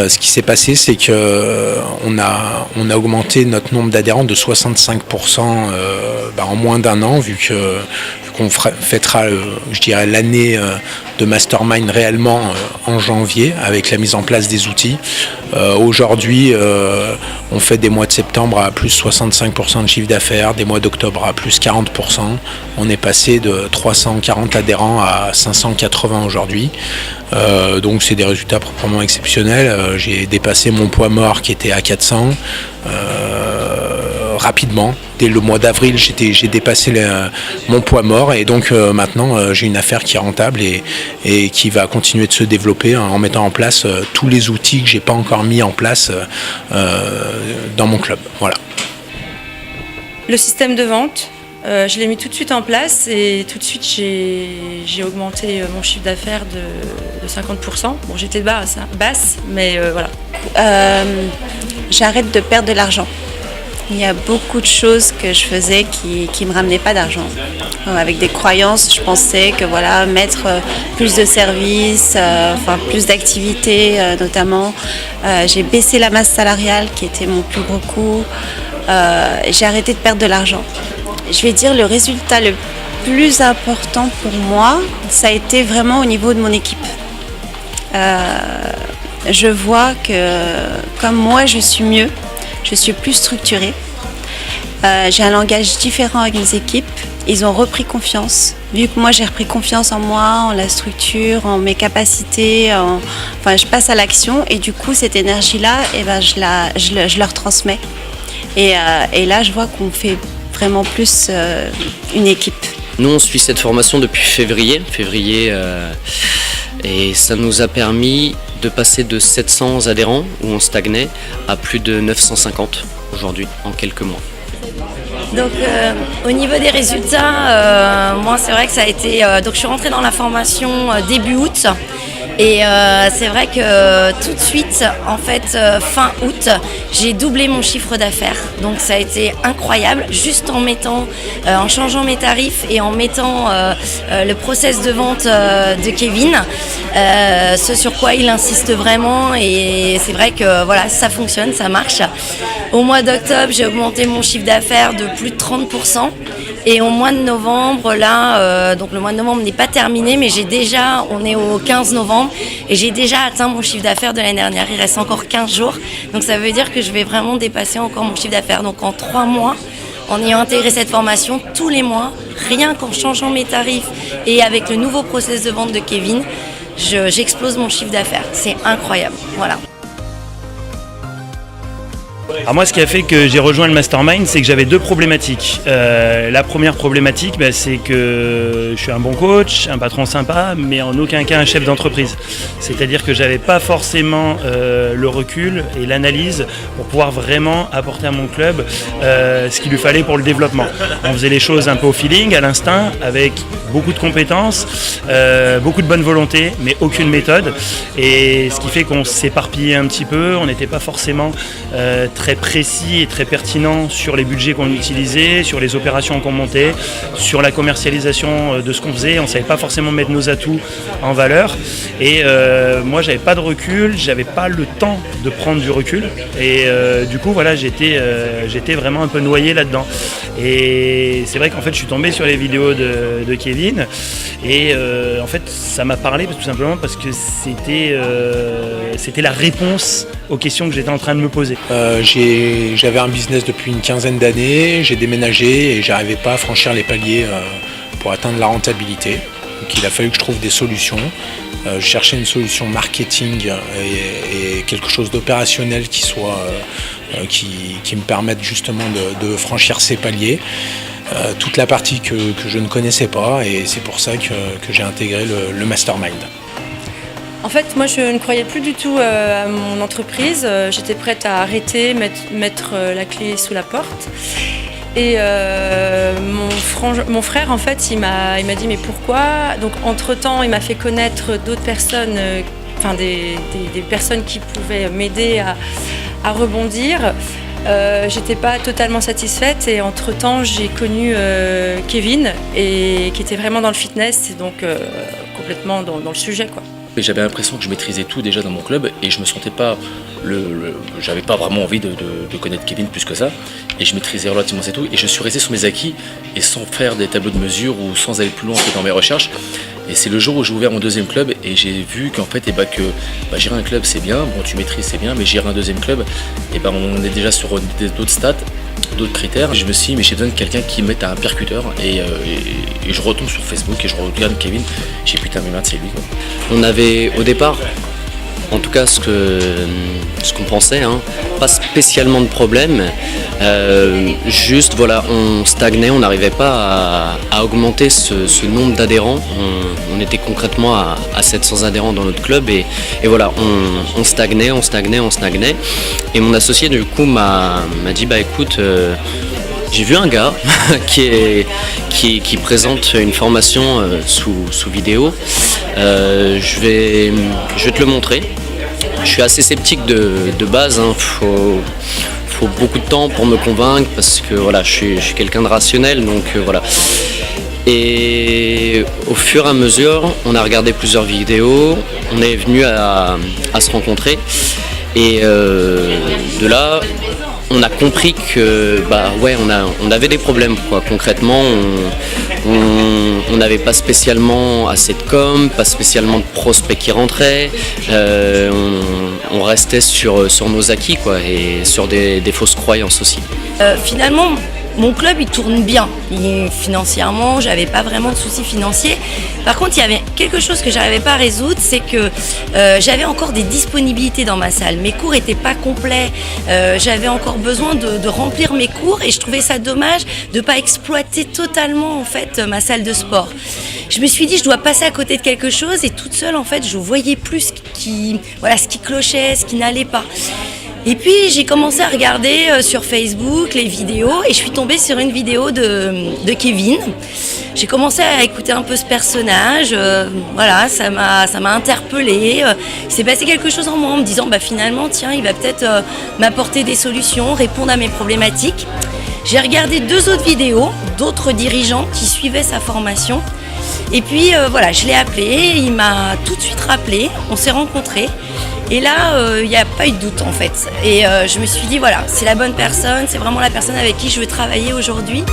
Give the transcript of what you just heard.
Ce qui s'est passé, c'est que on a augmenté notre nombre d'adhérents de 65% en moins d'un an, vu qu'on fêtera, je dirais, l'année de Mastermind réellement en janvier, avec la mise en place des outils. Aujourd'hui, on fait des mois de septembre à plus 65% de chiffre d'affaires, des mois d'octobre à plus 40%. On est passé de 340 adhérents à 580 aujourd'hui. Donc c'est des résultats proprement exceptionnels. J'ai dépassé mon poids mort qui était à 400 rapidement. Dès le mois d'avril, j'ai dépassé mon poids mort, et donc maintenant j'ai une affaire qui est rentable et qui va continuer de se développer en mettant en place tous les outils que j'ai pas encore mis en place dans mon club. Voilà. Le système de vente, je l'ai mis tout de suite en place et tout de suite j'ai augmenté mon chiffre d'affaires de 50%. Bon, j'étais basse, mais voilà. J'arrête de perdre de l'argent. Il y a beaucoup de choses que je faisais qui me ramenaient pas d'argent. Avec des croyances, je pensais que voilà, mettre plus de services, plus d'activités notamment. J'ai baissé la masse salariale qui était mon plus gros coût. J'ai arrêté de perdre de l'argent. Je vais dire le résultat le plus important pour moi, ça a été vraiment au niveau de mon équipe. Je vois que comme moi je suis mieux, je suis plus structurée. J'ai un langage différent avec mes équipes. Ils ont repris confiance. Vu que moi j'ai repris confiance en moi, en la structure, en mes capacités, je passe à l'action et du coup cette énergie-là, je leur transmets. Et là je vois qu'on fait vraiment plus une équipe. Nous on suit cette formation depuis février et ça nous a permis de passer de 700 adhérents où on stagnait à plus de 950 aujourd'hui en quelques mois. Donc au niveau des résultats, moi c'est vrai que ça a été... donc je suis rentrée dans la formation début août. Et c'est vrai que tout de suite, en fait, fin août, j'ai doublé mon chiffre d'affaires. Donc ça a été incroyable, juste en changeant mes tarifs et en mettant le process de vente de Kevin, ce sur quoi il insiste vraiment. Et c'est vrai que voilà, ça fonctionne, ça marche. Au mois d'octobre, j'ai augmenté mon chiffre d'affaires de plus de 30%. Et au mois de novembre, là, donc le mois de novembre n'est pas terminé, mais on est au 15 novembre et j'ai déjà atteint mon chiffre d'affaires de l'année dernière. Il reste encore 15 jours, donc ça veut dire que je vais vraiment dépasser encore mon chiffre d'affaires. Donc en 3 mois, en ayant intégré cette formation, tous les mois, rien qu'en changeant mes tarifs et avec le nouveau process de vente de Kevin, j'explose mon chiffre d'affaires. C'est incroyable, voilà. Alors moi, ce qui a fait que j'ai rejoint le Mastermind, c'est que j'avais 2 problématiques. La première problématique, c'est que je suis un bon coach, un patron sympa, mais en aucun cas un chef d'entreprise. C'est-à-dire que j'avais pas forcément le recul et l'analyse pour pouvoir vraiment apporter à mon club ce qu'il lui fallait pour le développement. On faisait les choses un peu au feeling, à l'instinct, avec beaucoup de compétences, beaucoup de bonne volonté, mais aucune méthode. Et ce qui fait qu'on s'éparpillait un petit peu, on n'était pas forcément très précis et très pertinent sur les budgets qu'on utilisait, sur les opérations qu'on montait, sur la commercialisation de ce qu'on faisait. On ne savait pas forcément mettre nos atouts en valeur. Et moi, j'avais pas de recul, j'avais pas le temps de prendre du recul. Et du coup, voilà, j'étais vraiment un peu noyé là-dedans. Et c'est vrai qu'en fait, je suis tombé sur les vidéos de Kevin. Et en fait, ça m'a parlé tout simplement parce que c'était la réponse aux questions que j'étais en train de me poser. J'avais un business depuis une quinzaine d'années, j'ai déménagé et j'arrivais pas à franchir les paliers pour atteindre la rentabilité. Donc il a fallu que je trouve des solutions. Je cherchais une solution marketing et quelque chose d'opérationnel qui me permette justement de franchir ces paliers. Toute la partie que je ne connaissais pas, et c'est pour ça que j'ai intégré le Mastermind. En fait, moi, je ne croyais plus du tout à mon entreprise. J'étais prête à arrêter, mettre la clé sous la porte. Et mon frère, en fait, il m'a dit « mais pourquoi ?» Donc, entre-temps, il m'a fait connaître d'autres personnes, des personnes qui pouvaient m'aider à rebondir. J'étais pas totalement satisfaite et entre-temps, j'ai connu Kevin, qui était vraiment dans le fitness et donc complètement dans le sujet, quoi. et j'avais l'impression que je maîtrisais tout déjà dans mon club et je me sentais pas j'avais pas vraiment envie de connaître Kevin plus que ça et je maîtrisais relativement c'est tout et je suis resté sur mes acquis et sans faire des tableaux de mesure ou sans aller plus loin que dans mes recherches. Et c'est le jour où j'ai ouvert mon deuxième club et j'ai vu qu'en fait gérer un club c'est bien, bon tu maîtrises c'est bien, mais gérer un deuxième club, on est déjà sur d'autres stats, d'autres critères. Je me suis dit mais j'ai besoin de quelqu'un qui mette un percuteur et je retombe sur Facebook et je regarde Kevin, j'ai dit putain mais merde c'est lui quoi. On avait au départ, en tout cas ce qu'on pensait, hein, pas spécialement de problème, juste voilà, on stagnait, on n'arrivait pas à augmenter ce nombre d'adhérents. On était concrètement à 700 adhérents dans notre club et voilà, on stagnait. Et mon associé du coup m'a dit bah écoute, j'ai vu un gars qui présente une formation sous vidéo. Je vais te le montrer. Je suis assez sceptique de base, hein. Faut beaucoup de temps pour me convaincre parce que voilà, je suis quelqu'un de rationnel, donc voilà. Et au fur et à mesure, on a regardé plusieurs vidéos, on est venu à se rencontrer et de là, on a compris que on avait des problèmes quoi. Concrètement, on n'avait pas spécialement assez de com, pas spécialement de prospects qui rentraient. On restait sur nos acquis quoi, et sur des fausses croyances aussi. Finalement, mon club il tourne bien. Financièrement, j'avais pas vraiment de soucis financiers. Par contre, il y avait quelque chose que j'arrivais pas à résoudre, c'est que j'avais encore des disponibilités dans ma salle. Mes cours étaient pas complets. J'avais encore besoin de remplir mes cours et je trouvais ça dommage de pas exploiter totalement en fait ma salle de sport. Je me suis dit je dois passer à côté de quelque chose et toute seule en fait je voyais plus ce qui clochait, ce qui n'allait pas. Et puis j'ai commencé à regarder sur Facebook les vidéos et je suis tombée sur une vidéo de Kevin. J'ai commencé à écouter un peu ce personnage, ça m'a interpellée. Il s'est passé quelque chose en moi en me disant finalement tiens il va peut-être m'apporter des solutions, répondre à mes problématiques. J'ai regardé 2 autres vidéos d'autres dirigeants qui suivaient sa formation. Et puis je l'ai appelé, il m'a tout de suite rappelé, on s'est rencontrés. Et là, il n'y a pas eu de doute en fait. Et je me suis dit, voilà, c'est la bonne personne, c'est vraiment la personne avec qui je veux travailler aujourd'hui.